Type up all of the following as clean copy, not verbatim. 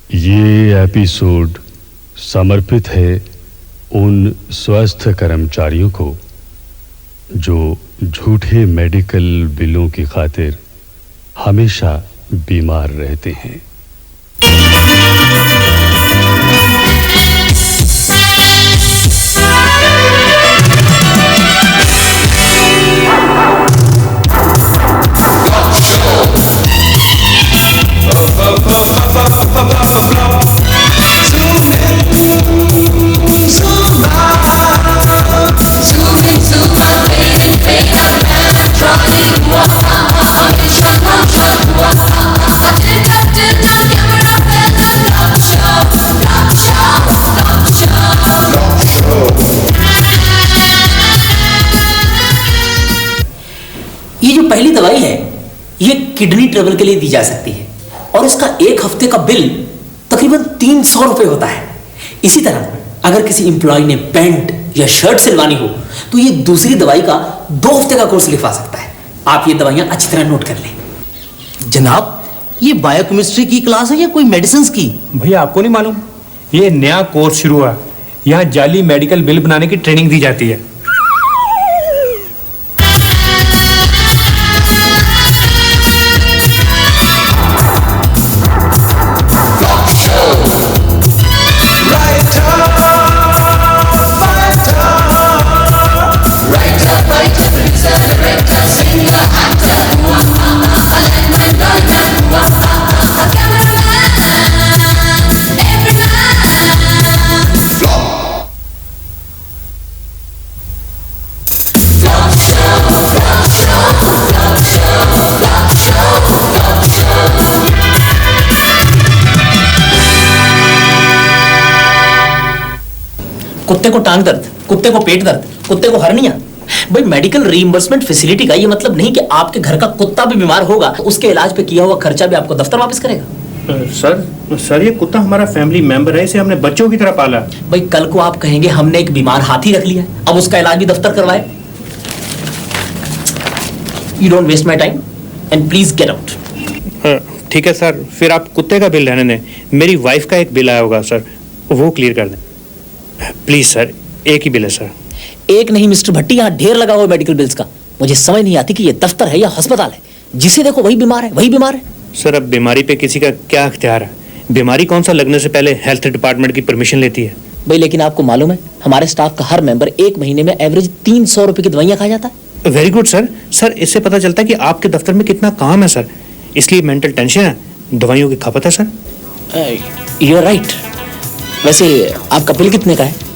ये एपिसोड समर्पित है उन स्वास्थ्य कर्मचारियों को जो झूठे मेडिकल बिलों की खातिर हमेशा बीमार रहते हैं। ये जो पहली दवाई है ये किडनी ट्रबल के लिए दी जा सकती है और इसका 1 हफ्ते का बिल तकरीबन 300 रुपए होता है। इसी तरह अगर किसी एम्प्लॉय ने पैंट या शर्ट सिलवानी हो तो ये दूसरी दवाई का 2 हफ्ते का कोर्स लिखवा सकता है। आप ये दवाइयां अच्छी तरह नोट कर लें। जनाब, ये बायोकेमिस्ट्री की क्लास है या कोई मेडिसिन की? भैया आपको नहीं मालूम, ये नया कोर्स शुरू हुआ। यहाँ जाली मेडिकल बिल बनाने की ट्रेनिंग दी जाती है। कुत्ते को टांग दर्द, कुत्ते को पेट दर्द, कुत्ते को हर्निया। भाई मेडिकल रीइंबर्समेंट फैसिलिटी का ये मतलब नहीं कि आपके घर का कुत्ता भी बीमार होगा तो उसके इलाज पे किया हुआ खर्चा भी आपको दफ्तर वापस करेगा। सर ये कुत्ता हमारा फैमिली मेंबर है, इसे हमने बच्चों की तरह पाला। भाई कल को आप कहेंगे हमने एक बीमार हाथी रख लिया, अब उसका इलाज भी दफ्तर करवाए। You don't waste my time and please get out. ठीक है सर, फिर आप कुत्ते का बिल रहने दें। मेरी वाइफ का एक बिल आया होगा सर, वो क्लियर कर दें प्लीज सर। एक ही बिल है सर। एक नहीं मिस्टर भट्टी, यहाँ ढेर लगा हुआ मेडिकल बिल्स का। मुझे समझ नहीं आती कि ये दफ्तर है या अस्पताल है। जिसे देखो वही बीमार है, वही बीमार है। सर अब बीमारी पे किसी का क्या इख्तियार है? बीमारी कौन सा लगने से पहले हेल्थ डिपार्टमेंट की परमिशन लेती है। भाई लेकिन आपको मालूम है हमारे स्टाफ का हर मेंबर 1 महीने में एवरेज 300 रुपए की दवाइयां खा जाता है। Very good sir. सर इससे पता चलता है कि आपके दफ्तर में कितना काम है सर, इसलिए मेंटल टेंशन है, दवाइयों की खपत है सर। You are right. वैसे आपका बिल कितने का है?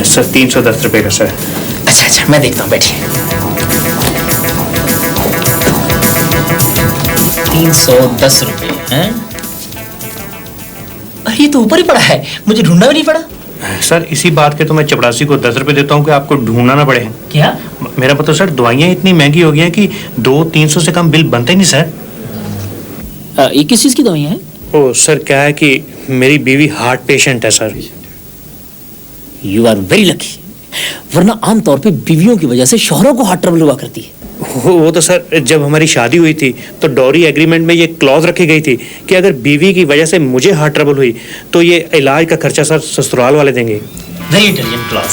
सर 310 रुपए का सर। अच्छा अच्छा, मैं देखता हूँ, बैठिए। 310 रुपए हैं? अरे ये तो ऊपर ही पड़ा है, मुझे ढूंढना भी नहीं पड़ा। सर इसी बात के तो मैं चपरासी को 10 रुपए देता हूँ कि आपको ढूंढना ना पड़े। क्या? मेरा मतलब सर दवाइयाँ इतनी महंगी हो गई हैं कि 200-300 से कम बिल बनते ही नहीं सर। ये किस चीज की दवाइयाँ हैं? ओ सर क्या है कि मेरी बीवी हार्ट पेशेंट है sir. You are very lucky, वरना आमतौर पे बीवियों की वजह से शौहरों को हार्ट ट्रबल हुआ करती है। वो तो सर जब हमारी शादी हुई थी तो डॉरी एग्रीमेंट में ये क्लॉज रखी गई थी कि अगर बीवी की वजह से मुझे हार्ट ट्रबल हुई तो ये इलाज का खर्चा सर ससुराल वाले देंगे। Very intelligent clause.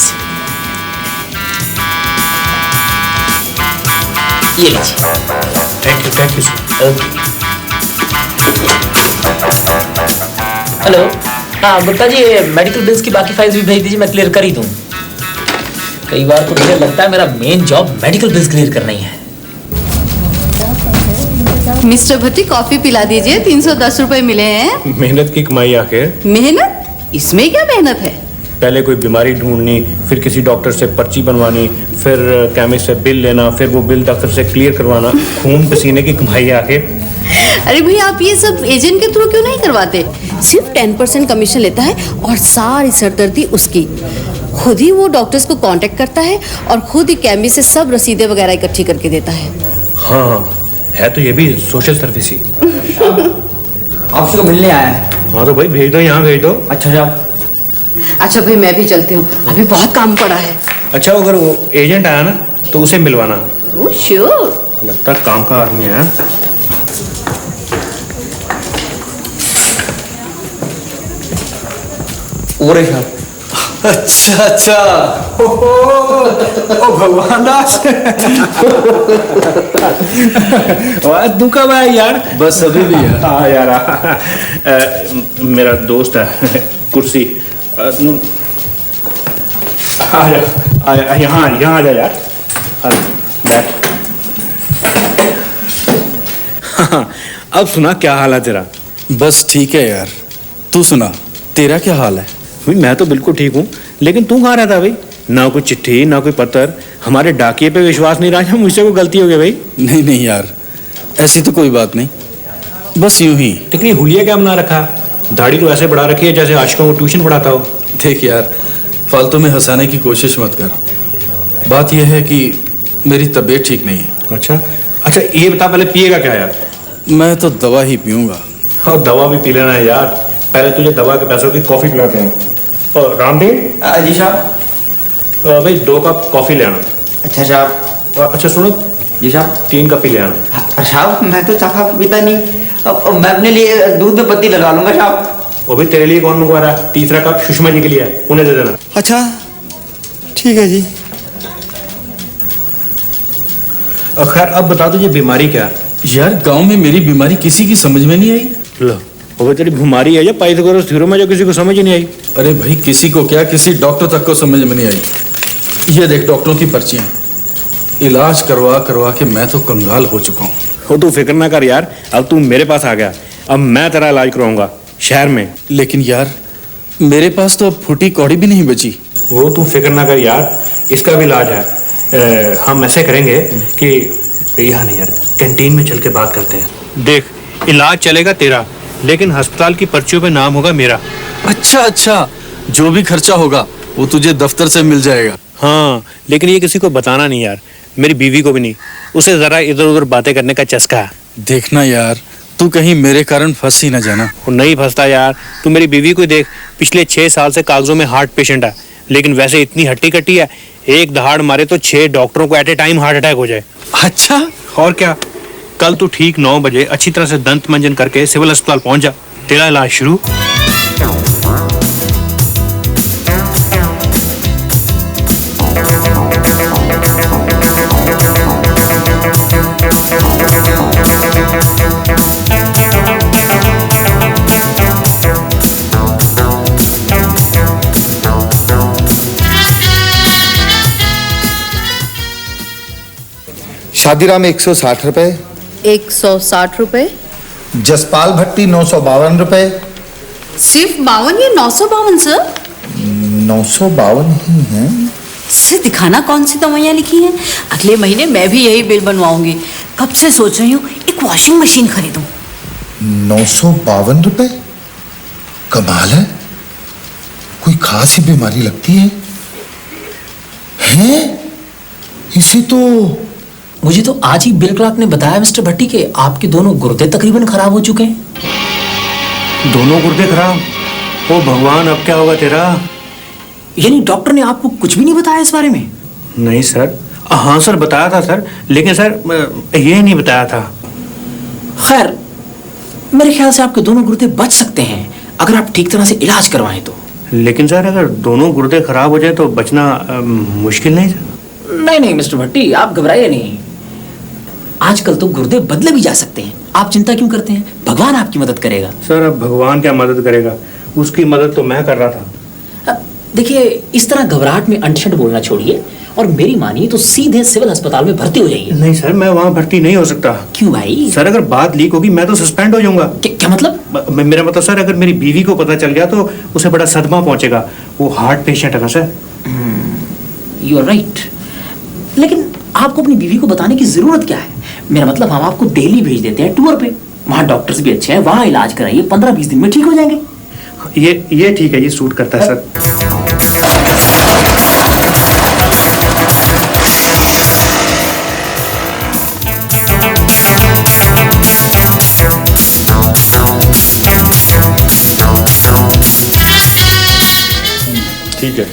ये लीजिए। Thank you sir. Okay. Hello, हाँ गुप्ता जी, मेडिकल बिल्स की बाकी फाइल्स भी भेज दीजिए, मैं क्लियर कर ही दूँ। कई बार तो मुझे लगता है मेरा main job medical bills clear करना ही है। मिस्टर भट्टी कॉफी पिला दीजिए, 310 रुपए मिले हैं। मेहनत की कमाई आखिर। मेहनत? इसमें क्या मेहनत है? पहले कोई बीमारी ढूंढनी, फिर किसी डॉक्टर से पर्ची बनवानी, फिर केमिस्ट से बिल लेना, फिर वो बिल दफ्तर से क्लियर करवाना। खून पसीने की कमाई आखिर। अरे भैया आप ये सब एजेंट के थ्रू क्यों नहीं करवाते? सिर्फ 10% कमीशन लेता है और सारी सरदर्दी उसकी। खुद ही वो डॉक्टर्स को कांटेक्ट करता है और खुद ही केमिस्ट से सब रसीदें वगैरह इकट्ठी करके देता है। हाँ है तो ये भी सोशल सर्विस ही। आपसे को मिलने आया है। हाँ तो भाई भेज दो, यहाँ भेज दो। अच्छा भाई मैं भी चलती हूँ, अभी बहुत काम पड़ा है। अच्छा अगर वो एजेंट आया ना तो उसे मिलवाना। Oh sure. लगता काम का आदमी है। और अच्छा अच्छा ओ भगवान दास तू कब आया यार? बस अभी भी यार। हाँ यार मेरा दोस्त है कुर्सी आ जा यहाँ आ जा यार बैठ। हाँ, अब सुना क्या हाल है तेरा? बस ठीक है यार, तू सुना तेरा क्या हाल है? भाई मैं तो बिल्कुल ठीक हूँ, लेकिन तू कहाँ रहता भाई? ना कोई चिट्ठी ना कोई पत्र, हमारे डाकिए पे विश्वास नहीं रहा, मुझसे कोई गलती हो गई भाई? नहीं नहीं यार, ऐसी तो कोई बात नहीं, बस यूं ही। लेकिन हुलिया क्या बना रखा? दाढ़ी तो ऐसे बढ़ा रखी है जैसे आशिकों को ट्यूशन पढ़ाता हो। देख यार, फालतू में हंसाने की कोशिश मत कर। बात यह है कि मेरी तबीयत ठीक नहीं है। अच्छा ये बता, पहले पिएगा क्या यार? मैं तो दवा ही पीऊंगा। और दवा भी पी लेना है यार, पहले तुझे दवा के पैसों की कॉफी पिलाते हैं। और रामदेव जी साहब। भाई 2 कप कॉफी ले आना। अच्छा साहब। अच्छा सुनो जी साहब। 3 कप ही ले आना। पर साहब मैं तो चाह पीता नहीं, अब मैं अपने लिए दूध में पत्ती लगा लूंगा साहब। वो भी तेरे लिए कौन मंगवा रहा है? तीसरा कप सुषमा जी के लिए है, उन्हें दे देना। अच्छा ठीक है जी। खैर अब बता तुझे बीमारी क्या है? यार गांव में मेरी बीमारी किसी की समझ में नहीं आई। लो वो तेरी बीमारी है या पाइथागोरस थ्योरम है जो किसी को समझ ही नहीं आई? अरे भाई किसी को क्या, किसी डॉक्टर तक को समझ में नहीं आई। ये देख डॉक्टरों की पर्चियां, इलाज करवा करवा के मैं तो कंगाल हो चुका हूँ। हो तू फिक्र ना कर यार, अब तू मेरे पास आ गया, अब मैं तेरा इलाज करवाऊंगा शहर में। लेकिन यार मेरे पास तो अब फूटी कौड़ी भी नहीं बची। वो तू फिक्र ना कर यार, इसका भी इलाज है। हम ऐसे करेंगे कि यहाँ नहीं यार, कैंटीन में चल के बात करते हैं। देख इलाज चलेगा तेरा, लेकिन अस्पताल की पर्चियों पे नाम होगा मेरा। अच्छा, जो भी खर्चा होगा वो तुझे दफ्तर से मिल जाएगा। हाँ लेकिन ये किसी को बताना नहीं यार, मेरी बीवी को भी नहीं, उसे जरा इधर उधर बातें करने का चस्का है। देखना यार तू कहीं मेरे कारण फंस ही ना जाना। वो नहीं फंसता यार, तू मेरी बीवी को देख, पिछले 6 साल से कागजों में हार्ट पेशेंट है, लेकिन वैसे इतनी हट्टी कट्टी है, एक दहाड़ मारे तो 6 डॉक्टरों को at a time heart attack हो जाए। अच्छा और क्या, कल तू ठीक 9 बजे अच्छी तरह से दंत मंजन करके सिविल अस्पताल पहुंच जा, तेरा इलाज शुरू। शादीराम 160 रुपए, 160 रुपए। जसपाल भट्टी 952 रुपए। सिर्फ 52 या 952 सर? 952 ही है। सर दिखाना कौन सी दवाइयाँ लिखी हैं? अगले महीने मैं भी यही बिल बनवाऊंगी। कब से सोच रही हूँ एक वॉशिंग मशीन खरीदूं। 952 रुपए, कमाल है, कोई खास ही बीमारी लगती है। हैं? इसे तो मुझे तो आज ही बिल क्लार्क ने बताया मिस्टर भट्टी के आपके दोनों गुर्दे तकरीबन खराब हो चुके हैं। दोनों गुर्दे खराब? ओ भगवान, अब क्या होगा तेरा? यानी डॉक्टर ने आपको कुछ भी नहीं बताया इस बारे में? नहीं सर, हाँ सर बताया था सर, लेकिन सर ये नहीं बताया था। खैर मेरे ख्याल से आपके दोनों गुर्दे बच सकते हैं अगर आप ठीक तरह से इलाज करवाएं तो। लेकिन सर अगर दोनों गुर्दे खराब हो जाए तो बचना मुश्किल नहीं सर? नहीं मिस्टर भट्टी, आप घबराइए नहीं, आजकल तो गुर्दे बदले भी जा सकते हैं, आप चिंता क्यों करते हैं, भगवान आपकी मदद करेगा। सर अब भगवान क्या मदद करेगा, उसकी मदद तो मैं कर रहा था। देखिए इस तरह घबराहट में अंटशंट बोलना छोड़िए और मेरी मानिए तो सीधे सिविल अस्पताल में भर्ती हो जाइए। नहीं सर, मैं वहाँ भर्ती नहीं हो सकता। क्यों भाई? सर अगर बात लीक होगी मैं तो सस्पेंड हो जाऊंगा। क्या मतलब? मेरा मतलब सर अगर मेरी बीवी को पता चल गया तो उसे बड़ा सदमा पहुंचेगा, वो हार्ट पेशेंट है ना सर। यू आर राइट, लेकिन आपको अपनी बीवी को बताने की जरूरत क्या है? मेरा मतलब हम आपको दिल्ली भेज देते हैं टूर पे, वहाँ डॉक्टर्स भी अच्छे हैं, वहाँ इलाज कराइए, 15-20 दिन में ठीक हो जाएंगे। ये ठीक है, ये सूट करता है सर। ठीक है,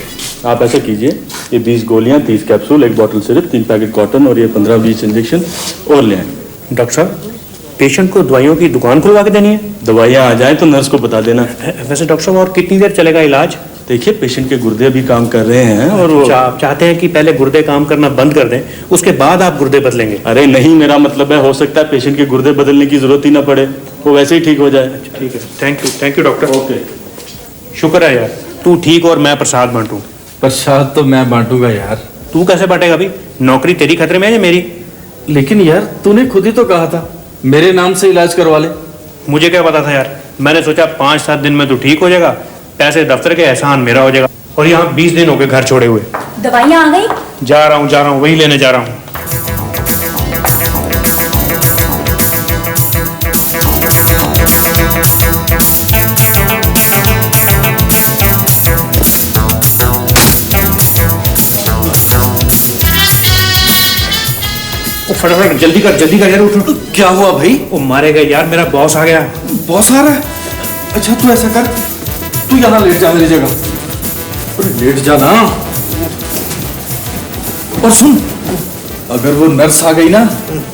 आप ऐसा कीजिए, ये 20 गोलियां, 30 capsule, 1 bottle syrup, 3 packet cotton और ये 15-20 इंजेक्शन और ले आए। डॉक्टर साहब पेशेंट को दवाइयों की दुकान खुलवा के देनी है? दवाइयाँ आ जाए तो नर्स को बता देना। वैसे डॉक्टर साहब और कितनी देर चलेगा इलाज? देखिए पेशेंट के गुर्दे भी काम कर रहे हैं और वो आप चाहते हैं कि पहले गुर्दे काम करना बंद कर दें, उसके बाद आप गुर्दे बदलेंगे? अरे नहीं, मेरा मतलब है हो सकता है पेशेंट के गुर्दे बदलने की जरूरत ही ना पड़े, वो वैसे ही ठीक हो जाए। ठीक है, थैंक यू डॉक्टर। ओके, शुक्र है यार, तू ठीक और मैं प्रसाद बांटूं। प्रसाद तो मैं बांटूंगा यार। तू कैसे बांटेगा अभी? नौकरी तेरी खतरे में है या मेरी? लेकिन यार तूने खुद ही तो कहा था मेरे नाम से इलाज करवा ले। मुझे क्या पता था यार, मैंने सोचा 5-7 दिन में तू ठीक हो जाएगा, पैसे दफ्तर के, एहसान मेरा हो जाएगा। और यहाँ 20 दिन हो गए घर छोड़े हुए। दवाइयाँ आ गई? जा रहा हूँ, वही लेने जा रहा हूँ। फटाफट जल्दी कर यार, उठ। क्या हुआ भाई? वो मारेगा यार, मेरा बॉस आ गया। बॉस आ रहा है? अच्छा तू ऐसा कर, तू यहाँ लेट जा मेरी जगह। अरे लेट जा ना। और सुन, अगर वो नर्स आ गई ना,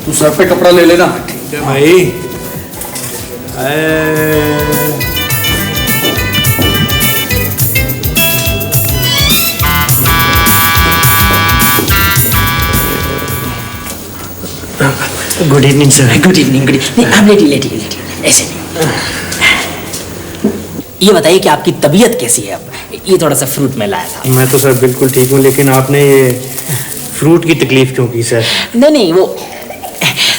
तू सर पे कपड़ा ले लेना। ठीक है भाई। Good evening sir. Good evening. नहीं आप लेटिए, ऐसे नहीं। ये बताइए कि आपकी तबीयत कैसी है अब? ये थोड़ा सा फ्रूट मैं लाया था। मैं तो सर बिल्कुल ठीक हूँ, लेकिन आपने ये फ्रूट की तकलीफ क्यों की सर? नहीं, वो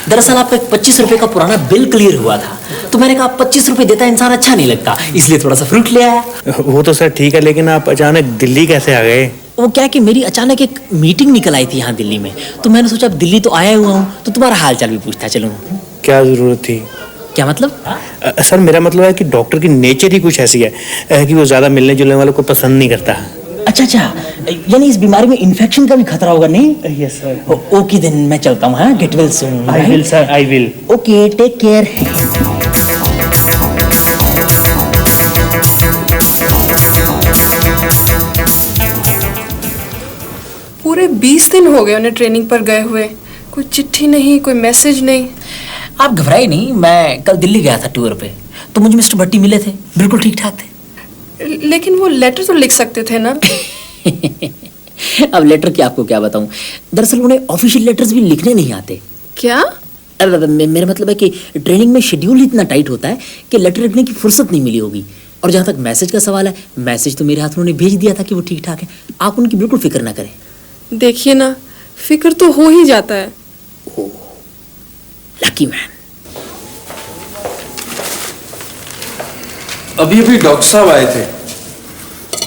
दरअसल आपका 25 रुपए का पुराना बिल क्लियर हुआ था, तो मैंने कहा 25 रुपए देता इंसान अच्छा नहीं लगता, इसलिए थोड़ा सा फ्रूट ले आया। वो तो सर ठीक है, लेकिन आप अचानक दिल्ली कैसे आ गए? वो क्या कि मेरी अचानक एक मीटिंग निकल आई थी यहाँ दिल्ली में, तो मैंने सोचा अब दिल्ली तो आया हुआ हूँ तो तुम्हारा हाल चाल भी पूछता चलूँ। क्या जरूरत थी? क्या मतलब? सर मेरा मतलब है कि डॉक्टर की नेचर ही कुछ ऐसी है कि वो ज्यादा मिलने जुलने वालों को पसंद नहीं करता। अच्छा, यानी इस बीमारी में इन्फेक्शन का भी खतरा होगा? नहीं? Yes sir. ओके देन मैं चलता हूँ। हाँ, get well soon. I will sir, I will. Okay, take care. पूरे 20 दिन हो गए उन्हें ट्रेनिंग पर गए हुए, कोई चिट्ठी नहीं, कोई मैसेज नहीं। आप घबराइए नहीं, मैं कल दिल्ली गया था टूर पे, तो मुझे मिस्टर भट्टी मिले थे, बिल्कुल ठीक ठाक थे। लेकिन वो लेटर तो लिख सकते थे ना। अब लेटर की आपको क्या बताऊं, दरअसल उन्हें ऑफिशियल लेटर्स भी लिखने नहीं आते। क्या? मेरा मतलब है कि ट्रेनिंग में शेड्यूल इतना टाइट होता है कि लेटर लिखने की फुर्सत नहीं मिली होगी। और जहाँ तक मैसेज का सवाल है, मैसेज तो मेरे हाथ में उन्होंने भेज दिया था कि वो ठीक ठाक है, आप उनकी बिल्कुल फिक्र ना करें। देखिए ना, फिक्र तो हो ही जाता है। ओह, लकी मैन। अभी डॉक्टर साहब आए थे,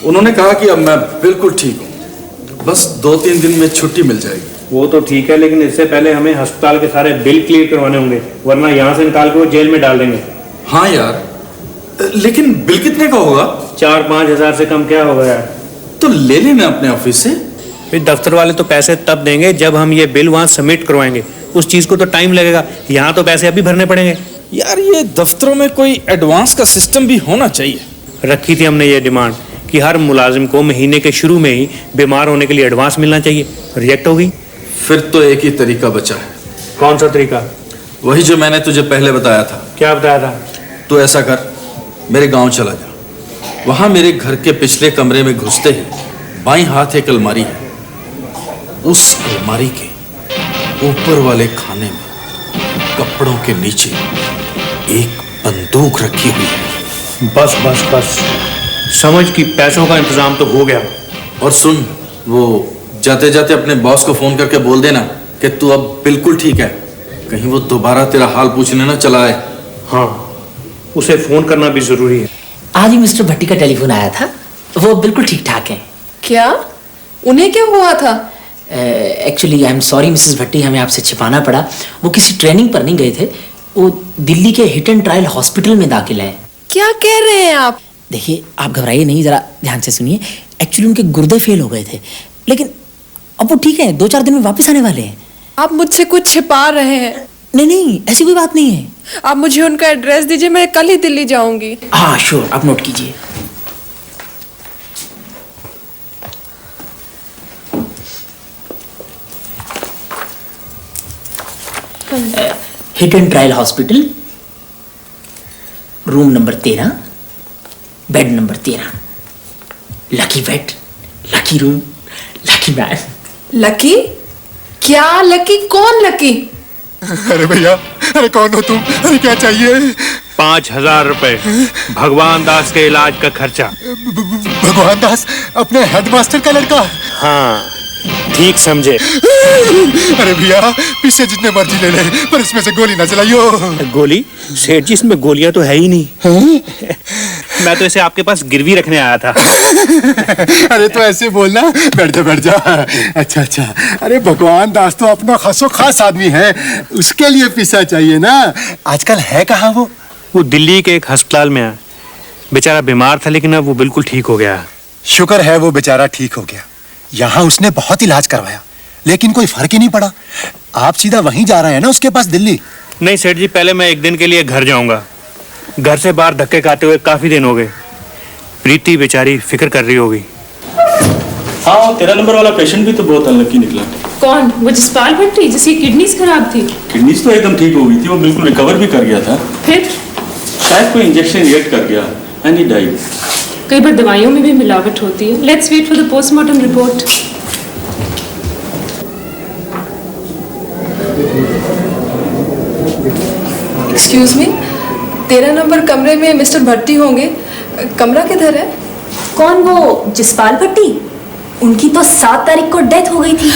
उन्होंने कहा कि अब मैं बिल्कुल ठीक हूँ, बस 2-3 दिन में छुट्टी मिल जाएगी। वो तो ठीक है, लेकिन इससे पहले हमें अस्पताल के सारे बिल क्लियर करवाने होंगे, वरना यहाँ से निकाल के वो जेल में डाल देंगे। हाँ यार, लेकिन बिल कितने का होगा? 4-5 हजार से कम क्या होगा यार? तो ले लेना अपने ऑफिस से। फिर दफ्तर वाले तो पैसे तब देंगे जब हम ये बिल वहाँ सबमिट करवाएंगे, उस चीज को तो टाइम लगेगा, यहाँ तो पैसे अभी भरने पड़ेंगे। यार ये दफ्तरों में कोई एडवांस का सिस्टम भी होना चाहिए। रखी थी हमने ये डिमांड कि हर मुलाजिम को महीने के शुरू में ही बीमार होने के लिए एडवांस मिलना चाहिए, रिजेक्ट हो गई। फिर तो एक ही तरीका बचा है। कौन सा तरीका? वही जो मैंने तुझे पहले बताया था। क्या बताया था? तो ऐसा कर, मेरे गांव चला जा, वहां मेरे घर के पिछले कमरे में घुसते ही बाईं हाथ एक अलमारी है, उस अलमारी के ऊपर वाले खाने में कपड़ों के नीचे एक बंदूक रखी हुई है। बस बस बस, समझ कि पैसों का इंतजाम तो हो गया। और सुन, वो जाते जाते अपने बॉस को फोन करके बोल देना कि तू अब बिल्कुल ठीक है, कहीं वो दोबारा तेरा हाल पूछने ना चला आए। हाँ, उसे फोन करना भी जरूरी है। आज ही मिस्टर भट्टी का टेलीफोन आया था, वो बिल्कुल ठीक ठाक है। क्या? उन्हें क्या हुआ था? Actually I am sorry Mrs Bhatti, हमें आपसे छिपाना पड़ा। वो किसी ट्रेनिंग पर नहीं गए थे, वो दिल्ली के हिट एंड ट्रायल हॉस्पिटल में दाखिल हैं। क्या कह रहे हैं आप? देखिए आप घबराइए नहीं, जरा ध्यान से सुनिए। एक्चुअली उनके गुर्दे फेल हो गए थे, लेकिन अब वो ठीक है, 2-4 दिन में वापस आने वाले हैं। आप मुझसे कुछ छिपा रहे हैं? नहीं, ऐसी कोई बात नहीं है। आप मुझे उनका एड्रेस दीजिए, मैं कल ही दिल्ली जाऊंगी। हाँ श्योर, आप नोट कीजिए। Hit and trial hospital, room number 13, bed number 13। Lucky bed, lucky room, lucky man. Lucky? क्या लकी? कौन लकी? अरे भैया, अरे कौन हो तुम? अरे क्या चाहिए? 5,000 रुपए भगवान दास के इलाज का खर्चा। भगवान दास अपने हेडमास्टर का लड़का? हाँ, ठीक समझे। अरे भैया, पीछे जितने मर्जी ले ले, पर इसमें से गोली ना चलाइयो। गोली? सेठ जी, इसमें गोलियां तो है ही नहीं। मैं तो इसे आपके पास गिरवी रखने आया था। अरे तो ऐसे बोलना, बैठ जा बैठ जा। अच्छा अच्छा, अरे भगवान दास तो अपना खासो खास आदमी है, उसके लिए पैसा चाहिए ना। आजकल है कहाँ वो? वो दिल्ली के एक अस्पताल में है। बेचारा बीमार था, लेकिन अब वो बिल्कुल ठीक हो गया। शुक्र है वो बेचारा ठीक हो गया। यहाँ उसने बहुत इलाज करवाया, लेकिन कोई फर्क ही नहीं पड़ा। आप सीधा वहीं जा रहे हैं ना उसके पास, दिल्ली? नहीं सेठ जी, पहले मैं एक दिन के लिए घर जाऊंगा। घर से बाहर धक्के खाते हुए काफी दिन हो गए। प्रीति बेचारी फिक्र कर रही होगी। हाँ, 13 नंबर वाला पेशेंट भी तो बहुत अनलकी निकला। कौन? वो जसपाल भट्टी जिसकी किडनीज खराब थी? किडनीज तो एकदम ठीक हो गई थी, वो बिल्कुल रिकवर भी कर गया था। फिर शायद कोई इंजेक्शन रिएक्ट कर गया एंड ही डाइड। कई बार दवाइयों में भी मिलावट होती है। Let's wait for the postmortem report. Excuse me, 13 number कमरे में मिस्टर भट्टी होंगे। कमरा किधर है? कौन? वो जसपाल भट्टी? उनकी तो 7 तारीख को डेथ हो गई थी।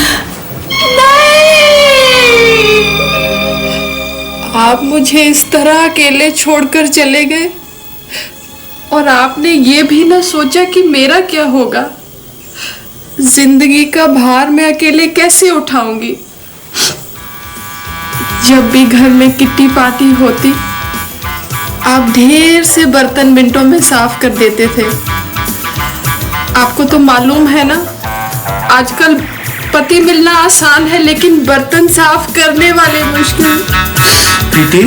आप मुझे इस तरह अकेले छोड़कर चले गए, और आपने ये भी ना सोचा कि मेरा क्या होगा। जिंदगी का भार मैं अकेले कैसे उठाऊंगी? जब भी घर में किट्टी पार्टी होती, आप ढेर से बर्तन मिनटों में साफ कर देते थे। आपको तो मालूम है ना, आजकल पति मिलना आसान है, लेकिन बर्तन साफ करने वाले मुश्किल। प्रीति?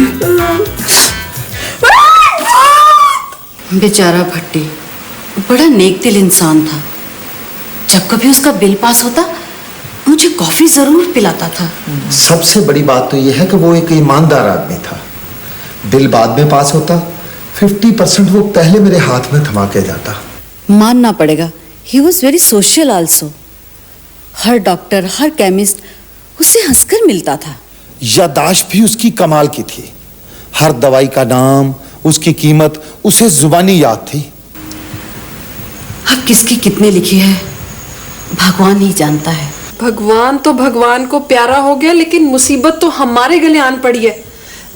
बेचारा भट्टी बड़ा नेक दिल इंसान था। जब कभी उसका बिल पास होता, मुझे कॉफी जरूर पिलाता था। सबसे बड़ी बात तो यह है कि वो एक ईमानदार आदमी था। बिल बाद में पास होता, 50% वो पहले मेरे हाथ में थमा के जाता। मानना पड़ेगा, he was very social also. Her doctor, her chemist उससे हंसकर मिलता था। यादाश्त भी उसकी कमाल की थी। हर दवाई का नाम, उसकी कीमत उसे जुबानी याद थी। अब किसकी कितने लिखी है भगवान ही जानता है। भगवान तो भगवान को प्यारा हो गया, लेकिन मुसीबत तो हमारे गले आन पड़ी है।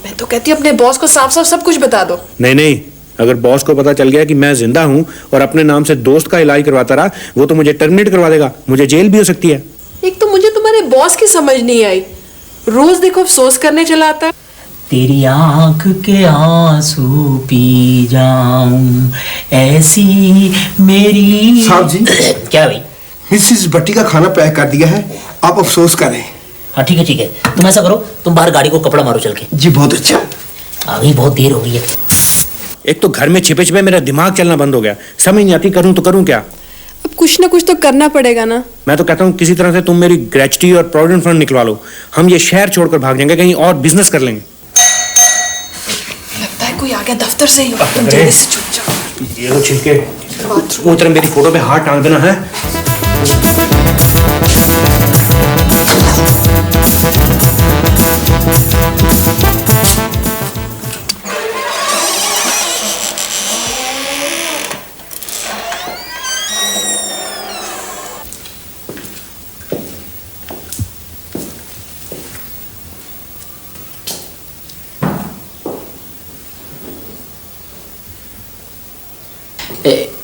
मैं तो कहती अपने बॉस को साफ साफ सब कुछ बता दो। नहीं नहीं, अगर बॉस को पता चल गया कि मैं जिंदा हूँ और अपने नाम से दोस्त का इलाज करवाता रहा, वो तो मुझे टर्मिनेट करवा देगा। मुझे जेल भी हो सकती है। एक तो मुझे तुम्हारे बॉस की समझ नहीं आई, रोज देखो अफसोस करने चला आता है। तेरी आंख के आंसू पी जाऊं, ऐसी मेरी। साहब जी। क्या भाई? मिसेस भट्टी का खाना पैक कर दिया है, आप अफसोस करें। हाँ ठीक है ठीक है, तुम ऐसा करो, तुम बाहर गाड़ी को कपड़ा मारो चल के। जी बहुत अच्छा। अभी बहुत देर हो गई है। एक तो घर में छिपे छिपे मेरा दिमाग चलना बंद हो गया। समझ नहीं आती करूं तो करूं क्या। अब कुछ ना कुछ तो करना पड़ेगा ना। मैं तो कहता हूँ किसी तरह से तुम मेरी ग्रेचुटी और प्रोविडेंट फंड निकलवा लो। हम ये शहर छोड़कर भाग जाएंगे, कहीं और बिजनेस कर लेंगे। लगता है कोई आ गया दफ्तर से ही। तुम जल्दी से छुप जाओ। ये लो छिलके, वो तरह मेरी फोटो पे हाथ टांग देना है।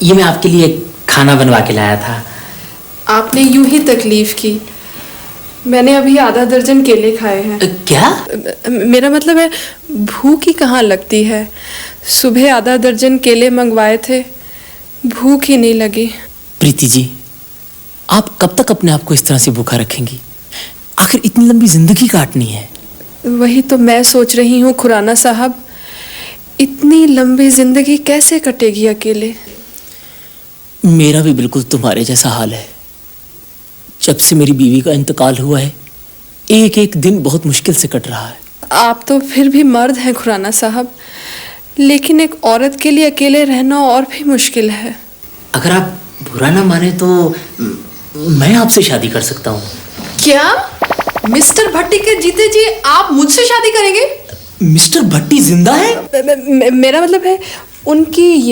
ये मैं आपके लिए खाना बनवा के लाया था। आपने यूं ही तकलीफ की। मैंने अभी आधा दर्जन केले खाए हैं। क्या? मेरा मतलब है भूख ही कहाँ लगती है। सुबह आधा दर्जन केले मंगवाए थे, भूख ही नहीं लगी। प्रीति जी, आप कब तक अपने आप को इस तरह से भूखा रखेंगी? आखिर इतनी लंबी जिंदगी काटनी है। वही तो मैं सोच रही हूँ खुराना साहब, इतनी लंबी जिंदगी कैसे कटेगी अकेले। मेरा भी बिल्कुल तुम्हारे जैसा हाल है। जब से मेरी बीवी का इंतकाल हुआ है, एक एक दिन बहुत मुश्किल से कट रहा है। आप तो फिर भी मर्द हैं खुराना साहब, लेकिन एक औरत के लिए अकेले रहना और भी मुश्किल है। अगर आप बुरा ना माने तो मैं आपसे शादी कर सकता हूँ। क्या मिस्टर भट्टी के जीते जी आप मुझसे शादी करेंगे? मिस्टर भट्टी जिंदा है? मेरा मतलब है उनकी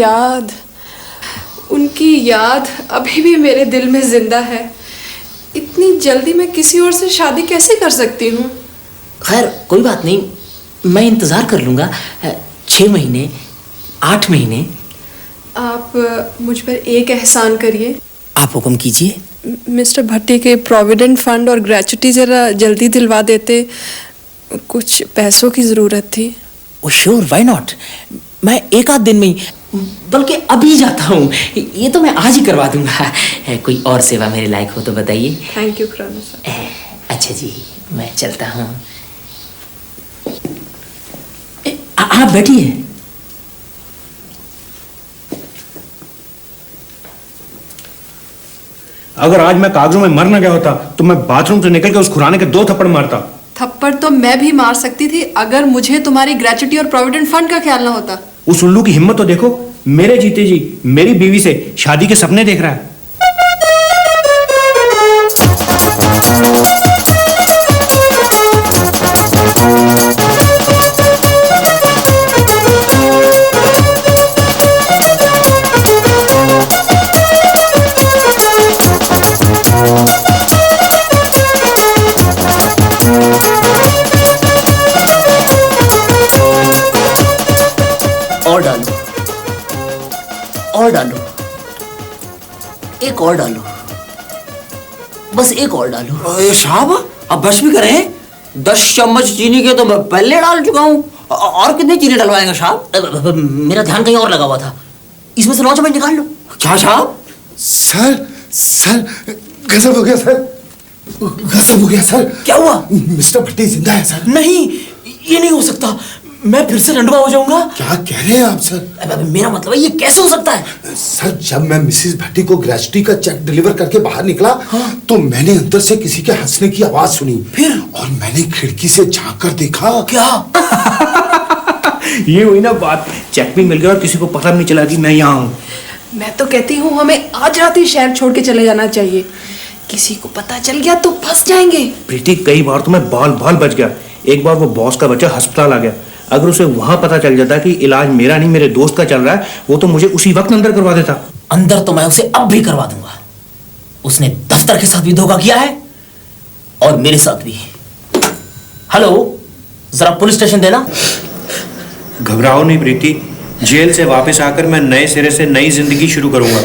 याद अभी भी मेरे दिल में जिंदा है। इतनी जल्दी मैं किसी और से शादी कैसे कर सकती हूँ? खैर कोई बात नहीं, मैं इंतजार कर लूंगा। 6 महीने, 8 महीने। आप मुझ पर एक एहसान करिए। आप हुक्म कीजिए। मिस्टर भट्टी के प्रोविडेंट फंड और ग्रेचुटी जरा जल्दी दिलवा देते, कुछ पैसों की जरूरत थी। ओ श्योर, व्हाई नॉट। मैं एक आध दिन में ही, बल्कि अभी जाता हूँ। ये तो मैं आज ही करवा दूंगा। कोई और सेवा मेरे लायक हो तो बताइए। थैंक यू खुराना साहब। अच्छा जी, मैं चलता हूँ। आप बैठिए। अगर आज मैं कागजों में मर न गया होता तो मैं बाथरूम से निकल के उस खुराने के 2 थप्पड़ मारता। थप्पड़ तो मैं भी मार सकती थी अगर मुझे तुम्हारी ग्रेचुटी और प्रोविडेंट फंड का ख्याल ना होता। उस उल्लू की हिम्मत तो देखो, मेरे जीते जी मेरी बीवी से शादी के सपने देख रहा है। और डालो, एक और डालो, बस एक और डालो। साहब अब बस भी करें? 10 चम्मच चीनी के तो मैं पहले डाल चुका हूँ, और कितनी चीनी डलवाएंगे साहब? मेरा ध्यान कहीं और लगा हुआ था, इसमें से 9 चम्मच निकाल लो। क्या साहब? सर गजब हो गया सर, गजब हो गया सर। क्या हुआ? मिस्टर भट्टी जिंदा है सर। नहीं, ये नहीं हो सकता, मैं फिर से रंडवा हो जाऊंगा। क्या कह रहे हैं आप सर? मेरा मतलब है ये कैसे हो सकता है? सर जब मैं मिसेस भट्टी को ग्रेचुटी का चेक डिलीवर करके बाहर निकला, तो मैंने अंदर से किसी के हंसने की आवाज सुनी। फिर? और मैंने खिड़की से झांक कर देखा। क्या? ये हुई ना बात, चेक भी मिल गया और किसी को पता नहीं चला कि मैं यहाँ हूँ। मैं तो कहती हूँ हमें आज रात ही शहर छोड़ के चले जाना चाहिए, किसी को पता चल गया तो फंस जाएंगे। प्रीति, कई बार तो मैं बाल बच गया। एक बार वो बॉस का बच्चा अस्पताल आ गया, अगर उसे वहां पता चल जाता कि इलाज मेरा नहीं मेरे दोस्त का चल रहा है, वो तो मुझे उसी वक्त अंदर करवा देता। अंदर तो मैं उसे अब भी करवा दूंगा। उसने दफ्तर के साथ भी धोखा किया है और मेरे साथ भी। हेलो, जरा पुलिस स्टेशन देना। घबराओ नहीं प्रीति, जेल से वापस आकर मैं नए सिरे से नई जिंदगी शुरू करूंगा।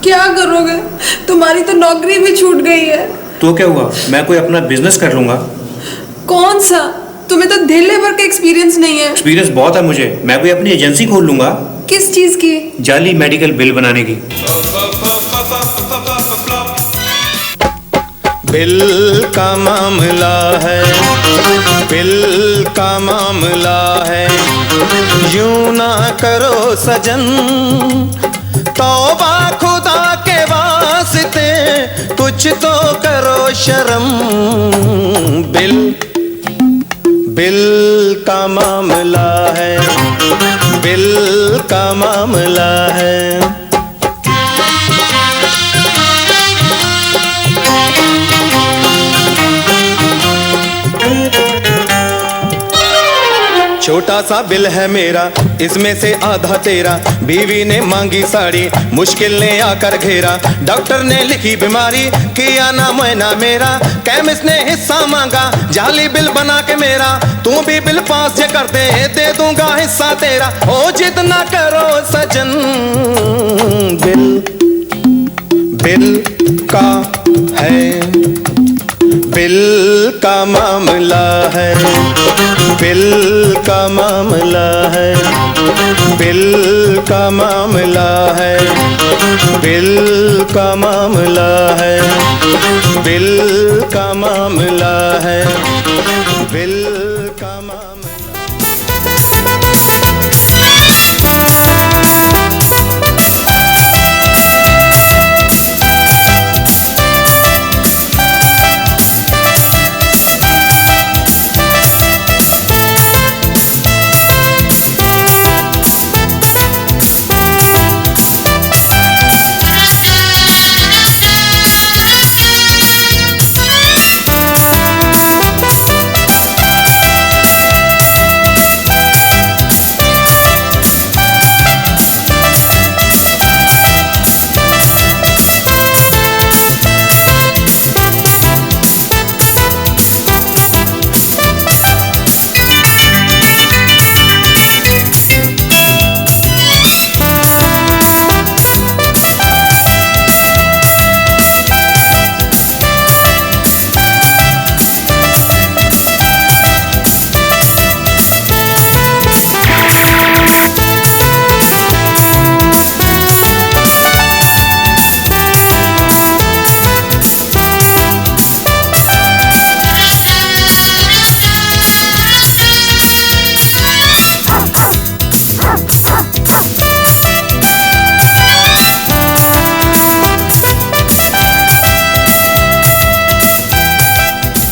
क्या करोगे? तुम्हारी तो नौकरी भी छूट गई है। तो क्या हुआ, मैं कोई अपना बिजनेस कर लूंगा। कौन सा? तुम्हें तो ढीले भर का एक्सपीरियंस नहीं है। एक्सपीरियंस बहुत है मुझे, मैं कोई अपनी एजेंसी खोल लूंगा। किस चीज की? जाली मेडिकल बिल बनाने की। बिल का मामला है, बिल का मामला है, यूं ना करो सजन, तौबा खुदा के वास्ते, कुछ तो करो शर्म। बिल का मामला है, बिल का मामला है। छोटा सा बिल है मेरा, इसमें से आधा तेरा, बीवी ने मांगी साड़ी, मुश्किल ने आकर घेरा, डॉक्टर ने लिखी बीमारी, किया ना मुआयना मेरा, केमिस्ट ने हिस्सा मांगा, जाली बिल बना के मेरा, तू भी बिल पास जे कर दे दूंगा हिस्सा तेरा, ओ जिद ना करो सजन। बिल का है, बिल का मामला है, बिल का मामला है, बिल का मामला है, बिल का मामला है, बिल का मामला है, बिल